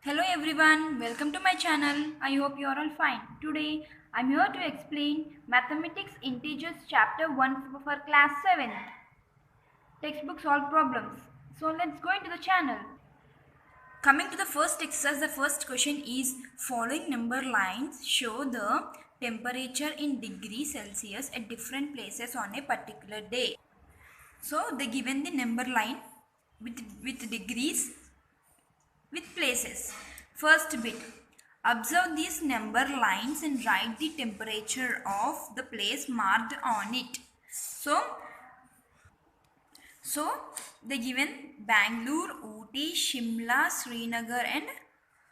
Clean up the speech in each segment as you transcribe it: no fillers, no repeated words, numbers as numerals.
Hello everyone, welcome to my channel. I hope you are all fine. Today I am here to explain Mathematics Integers chapter 1 for class 7th. Textbook solved problems. So let's go into the channel. Coming to the first exercise, the first question is following number lines show the temperature in degrees Celsius at different places on a particular day. So they given the number line with degrees with places. First bit. Observe these number lines and write the temperature of the place marked on it. So they given Bangalore, Ooty, Shimla, Srinagar and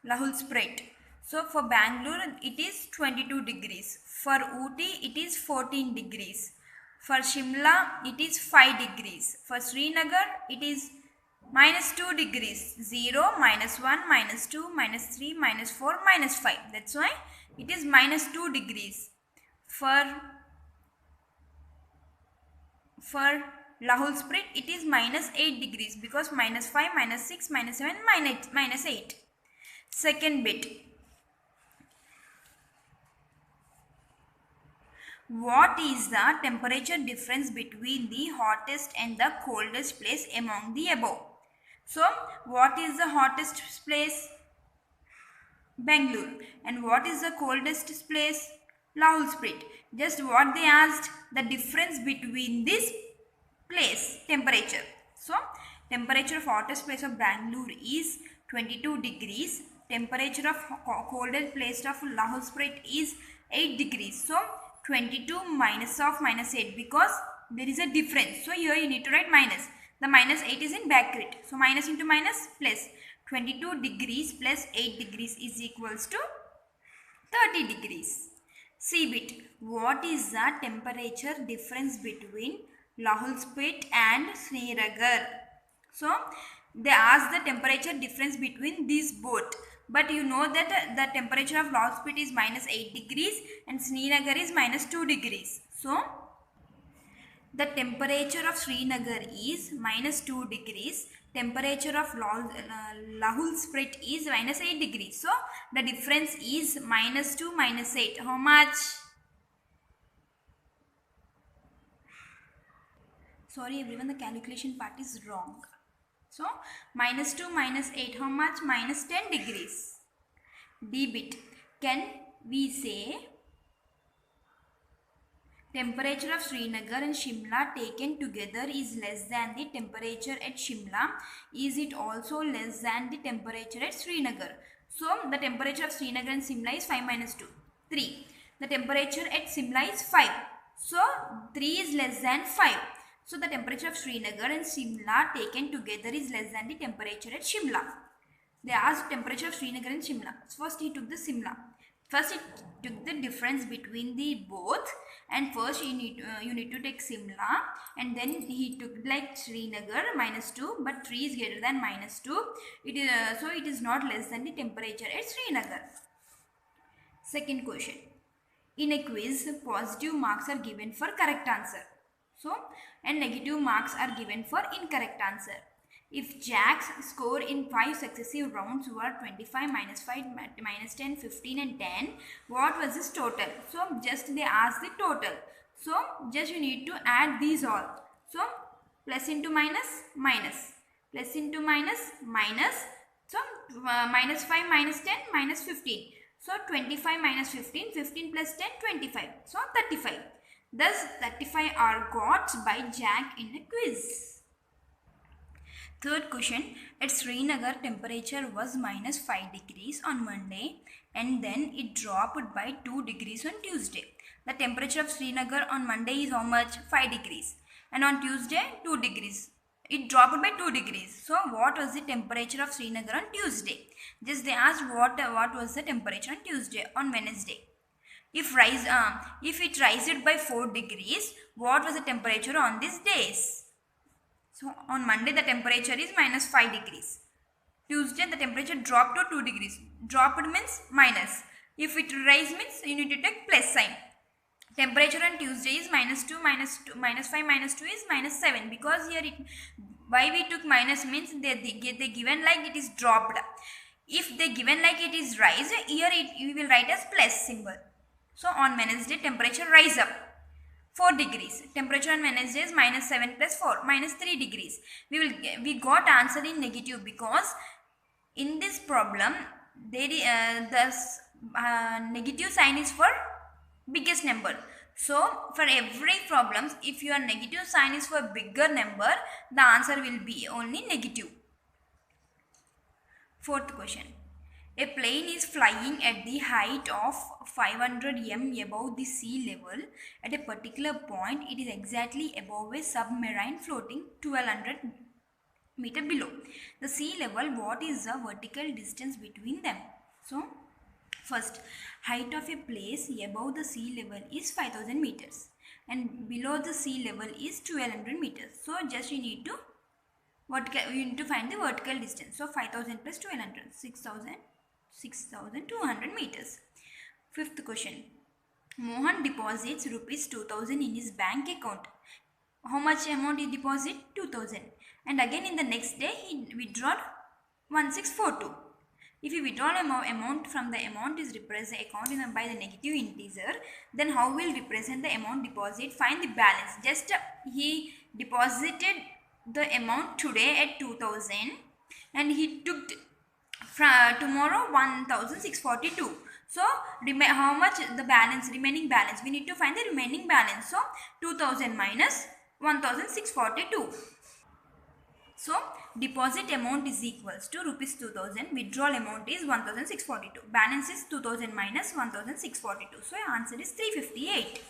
Lahul Sprat. So for Bangalore it is 22 degrees. For Ooty it is 14 degrees. For Shimla it is 5 degrees. For Srinagar it is -2 degrees. 0, -1, -2, -3, -4, -5. That's why it is -2 degrees. For Lahul Sprat it is -8 degrees because -5, -6, -7, -8. Second bit. What is the temperature difference between the hottest and the coldest place among the above? So, what is the hottest place? Bangalore. And what is the coldest place? Lahul Sprat. Just what they asked, the difference between this place, temperature. So, temperature of hottest place of Bangalore is 22 degrees. Temperature of coldest place of Lahul Sprat is 8 degrees. So, 22 minus of -8 because there is a difference. So, here you need to write minus. The -8 is in bracket. So, minus into minus plus 22 degrees plus 8 degrees is equals to 30 degrees. C bit. What is the temperature difference between Lahul Sprat and Srinagar? So, they ask the temperature difference between these both. But you know that the temperature of Lahul Sprat is -8 degrees and Srinagar is -2 degrees. So, the temperature of Srinagar is -2 degrees. Temperature of Lahul Sprat is -8 degrees. So, the difference is -2 -8. How much? Sorry everyone, the calculation part is wrong. So, -2 -8. How much? -10 degrees. D bit. Can we say temperature of Srinagar and Shimla taken together is less than the temperature at Shimla? Is it also less than the temperature at Srinagar? So, the temperature of Srinagar and Shimla is 5 minus 2. 3. The temperature at Shimla is 5. So, 3 is less than 5. So, the temperature of Srinagar and Shimla taken together is less than the temperature at Shimla. They asked temperature of Srinagar and Shimla. First, he took the Shimla. First, he took the difference between the both, and first you need to take Shimla, and then he took like Srinagar -2, but 3 is greater than -2. It is so it is not less than the temperature at Srinagar. Second question. In a quiz, positive marks are given for correct answer. So, and negative marks are given for incorrect answer. If Jack's score in 5 successive rounds were 25, -5, -10, 15 and 10, what was his total? So, just they ask the total. So, just you need to add these all. So, plus into minus, minus. Plus into minus, minus. So, -5, -10, -15. So, 25 minus 15, 15 plus 10, 25. So, 35. Thus, 35 are got by Jack in a quiz. Third question. At Srinagar, temperature was -5 degrees on Monday and then it dropped by 2 degrees on Tuesday. The temperature of Srinagar on Monday is how much? 5 degrees. And on Tuesday, 2 degrees. It dropped by 2 degrees. So, what was the temperature of Srinagar on Tuesday? Just they asked what was the temperature on Tuesday, on Wednesday. If it rised by 4 degrees, what was the temperature on these days? So, on Monday the temperature is -5 degrees. Tuesday the temperature dropped to 2 degrees. Dropped means minus. If it rise means you need to take plus sign. Temperature on Tuesday is -2, -5, -2 is -7 because here why we took minus means they given like it is dropped. If they given like it is rise, here you will write as plus symbol. So on Wednesday temperature rise up 4 degrees. Temperature on Wednesday is minus 7 plus 4, minus 3 degrees. We got answer in negative because in this problem the negative sign is for biggest number. So for every problems, if your negative sign is for bigger number, the answer will be only negative. Fourth question. A plane is flying at the height of 500 m above the sea level. At a particular point, it is exactly above a submarine floating 1200 meter below the sea level. What is the vertical distance between them? So, first, height of a place above the sea level is 5000 meters and below the sea level is 1200 meters. So, just you need to find the vertical distance. So 5000 plus 1200, 6200 meters. Fifth question. Mohan deposits rupees 2000 in his bank account. How much amount he deposit? 2000. And again in the next day he withdrawed 1642. If you withdraw amount from the amount is represented account by the negative integer, then how will represent the amount deposit? Find the balance. Just he deposited the amount today at 2000 and he took tomorrow 1642. So how much the balance, remaining balance? We need to find the remaining balance. So 2000 minus 1642. So deposit amount is equals to rupees 2000. Withdrawal amount is 1642. Balance is 2000 minus 1642. So answer is 358.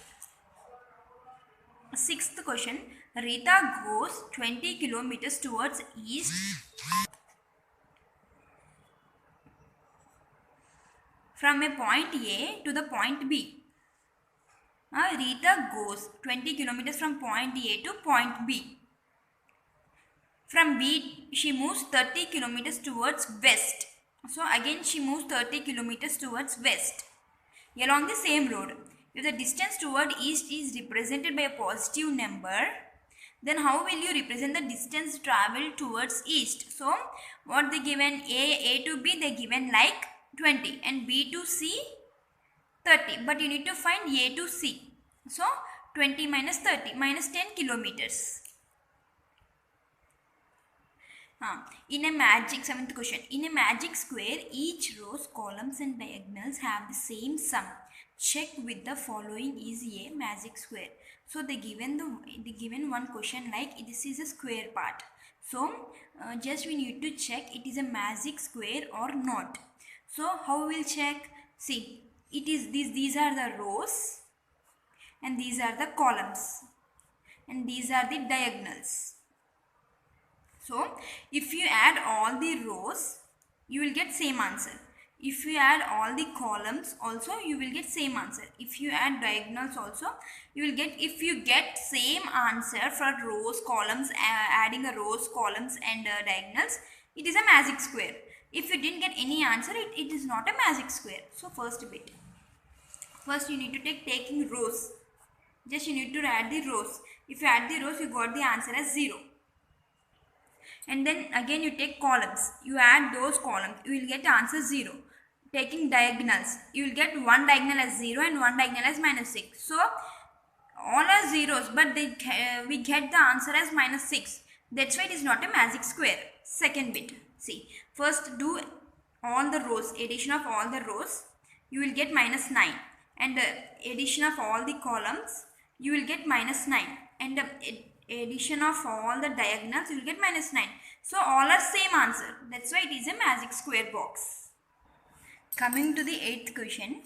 Sixth question. Rita goes 20 kilometers towards east from a point A to the point B. Rita goes 20 kilometers from point A to point B. From B, she moves 30 kilometers towards west. So again she moves 30 kilometers towards west along the same road. If the distance toward east is represented by a positive number, then how will you represent the distance traveled towards east? So what they given, A to B they given like 20 and B to C 30, but you need to find A to C. So 20 minus 30 minus 10 kilometers. Seventh question. In a magic square, each rows, columns and diagonals have the same sum. Check with the following is a magic square. So they given one question like this is a square part. So just we need to check it is a magic square or not. So how we will check? See, it is these are the rows and these are the columns and these are the diagonals. So if you add all the rows, you will get same answer. If you add all the columns also, you will get same answer. If you add diagonals also, you will get, if you get same answer for rows, columns, adding a rows, columns and diagonals, it is a magic square. If you didn't get any answer, it is not a magic square. So first bit. First you need to taking rows. Just you need to add the rows. If you add the rows, you got the answer as 0. And then again you take columns. You add those columns. You will get answer 0. Taking diagonals. You will get one diagonal as 0 and one diagonal as minus 6. So all are zeros, but we get the answer as minus 6. That's why it is not a magic square. Second bit. See. First do all the rows. Addition of all the rows. You will get minus 9. And addition of all the columns. You will get minus 9. And addition of all the diagonals, you will get minus 9. So all are same answer. That's why it is a magic square box. Coming to the 8th question.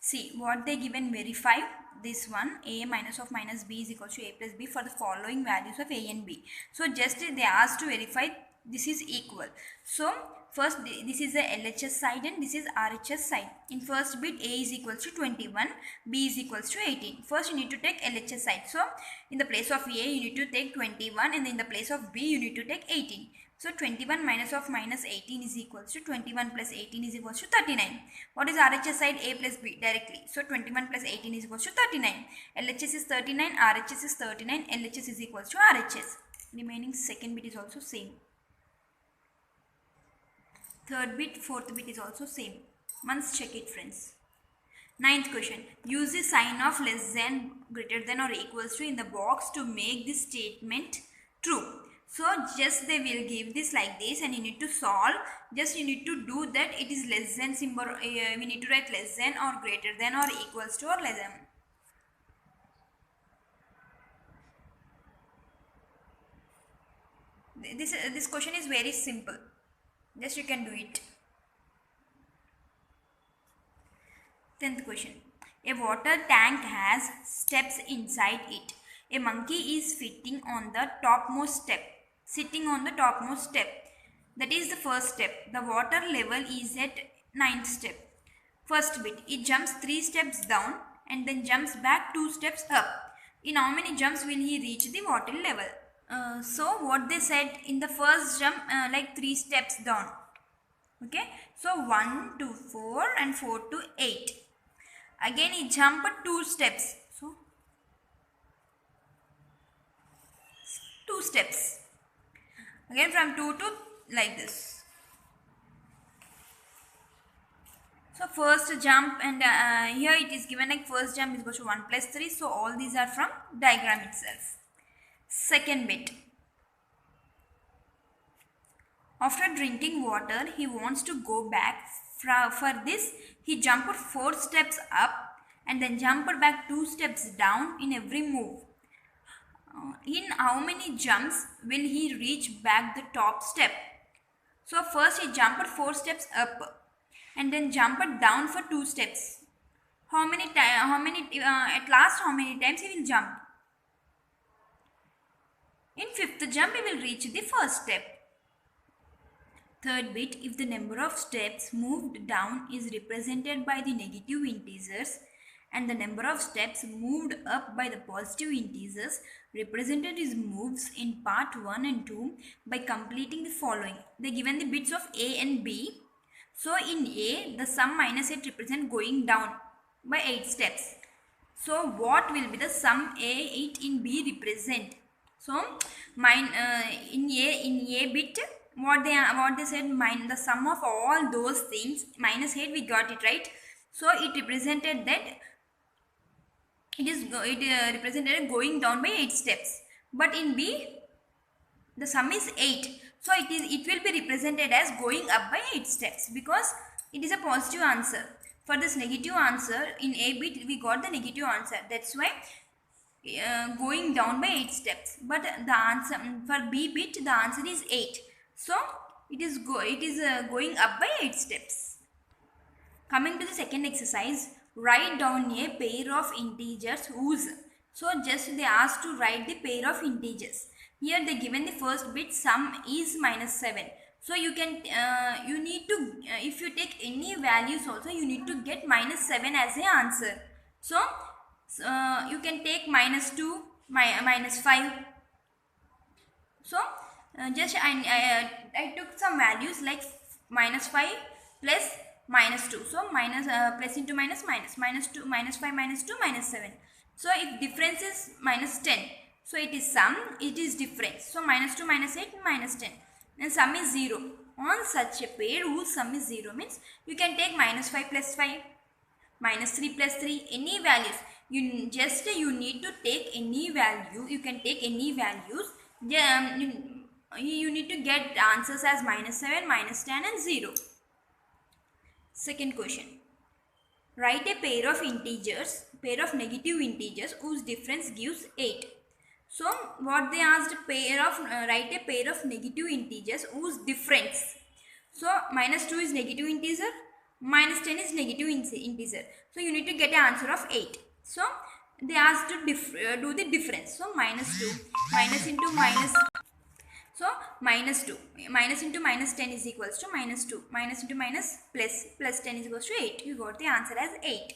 See what they given, verify this one. A minus of minus B is equal to A plus B for the following values of A and B. So just they asked to verify this is equal. So first this is the LHS side and this is RHS side. In first bit A is equals to 21, B is equals to 18. First you need to take LHS side. So in the place of A you need to take 21 and in the place of B you need to take 18. So 21 minus of minus 18 is equals to 21 plus 18 is equals to 39. What is RHS side? A plus B directly. So 21 plus 18 is equals to 39. LHS is 39, RHS is 39, LHS is equals to RHS. Remaining second bit is also same. Third bit, fourth bit is also same. Once check it, friends. Ninth question. Use the sign of less than, greater than or equals to in the box to make this statement true. So just they will give this like this and you need to solve. Just you need to do that it is less than symbol. We need to write less than or greater than or equals to or less than. This question is very simple. Just you can do it. 10th question. A water tank has steps inside it. A monkey is sitting on the topmost step. That is the first step. The water level is at 9th step. First bit. It jumps 3 steps down and then jumps back 2 steps up. In how many jumps will he reach the water level? So what they said in the first jump, like 3 steps down. Okay. So 1 to 4 and 4 to 8. Again he jumped 2 steps. So 2 steps. Again from 2 to like this. So first jump and here it is given like first jump is equal to 1 plus 3. So all these are from diagram itself. Second bit. After drinking water, he wants to go back. For this, he jumped 4 steps up and then jumped back 2 steps down in every move. In how many jumps will he reach back the top step? So first he jumped 4 steps up and then jumped down for 2 steps. At last how many times he will jump? In 5th jump he will reach the first step. Third bit, if the number of steps moved down is represented by the negative integers and the number of steps moved up by the positive integers, represented his moves in part 1 and 2 by completing the following. They given the bits of A and B. So in A, the sum minus 8 represent going down by 8 steps. So what will be the sum A8 in B represent? So in A bit, what they said, the sum of all those things minus 8, we got it right. So it represented that it represented going down by 8 steps. But in B, the sum is 8. So it will be represented as going up by 8 steps because it is a positive answer. For this negative answer in A bit, we got the negative answer. That's why going down by 8 steps. But the answer for B bit, the answer is 8. So it is going up by 8 steps. Coming to the second exercise, write down a pair of integers whose. So just they asked to write the pair of integers. Here they given the first bit, sum is minus 7. So you can you need to if you take any values also, you need to get minus 7 as the answer. So you can take minus 2, minus 5. So just I took some values like minus 5 plus minus 2. So minus plus into minus, minus 2, minus 5, minus 2, minus 7. So if difference is minus 10, so it is sum, it is difference. So minus 2, minus 8, minus 10. And sum is 0. On such a pair whose sum is 0 means you can take minus 5 plus 5, minus 3 plus 3, any values. You need to take any value. You can take any values. You need to get answers as minus 7, minus 10 and 0. Second question. Write a pair of negative integers whose difference gives 8. So what they asked, write a pair of negative integers whose difference. So minus 2 is negative integer, minus 10 is negative integer. So you need to get an answer of 8. So they asked to do the difference. So minus 2, minus into minus. So minus 2, minus into minus 10 is equals to minus 2, minus into minus plus 10 is equals to 8. You got the answer as 8.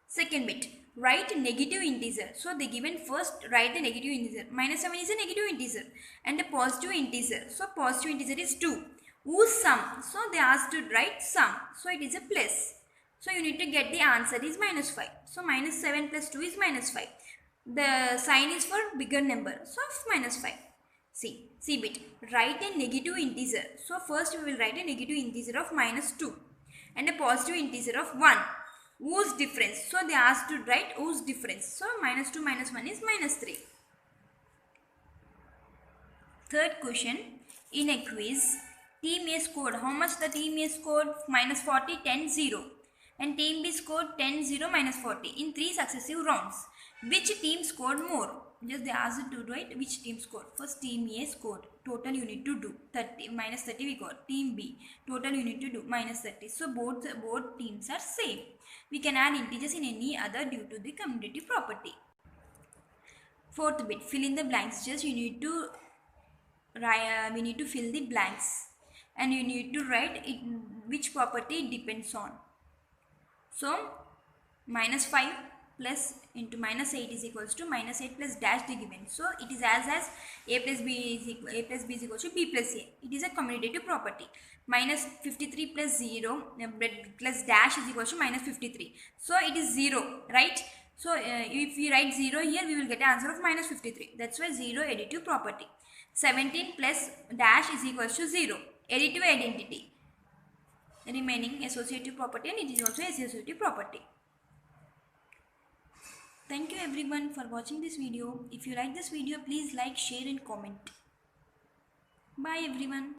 Second bit, write negative integer. So they given first write the negative integer. Minus 7 is a negative integer and a positive integer. So positive integer is 2. Whose sum? So they asked to write sum. So it is a plus. So you need to get the answer is minus 5. So minus 7 plus 2 is minus 5. The sign is for bigger number. So minus 5. See bit. Write a negative integer. So first we will write a negative integer of -2 and a positive integer of 1. Whose difference? So they asked to write whose difference. So -2 minus 1 is -3. Third question. In a quiz, team A scored. How much the team A scored? -40, 10, 0. And team B scored 10, 0, -40 in 3 successive rounds. Which team scored more? Just they asked to write which team scored. First team A scored. Total you need to do 30 -30 we got. Team B total you need to do -30. So both teams are same. We can add integers in any other due to the commutative property. Fourth bit, fill in the blanks. Just you need to we need to fill the blanks and you need to write it, which property it depends on. So -5 plus into -8 is equals to -8 plus dash the given. So it is as a plus b is equal to b plus a. It is a commutative property. -53 plus 0 plus dash is equal to -53. So it is 0, right? So if we write 0 here, we will get an answer of -53. That's why 0 additive property. 17 plus dash is equals to 0. Additive identity. Remaining associative property, and it is also associative property. Thank you everyone for watching this video. If you like this video, please like, share and comment. Bye everyone.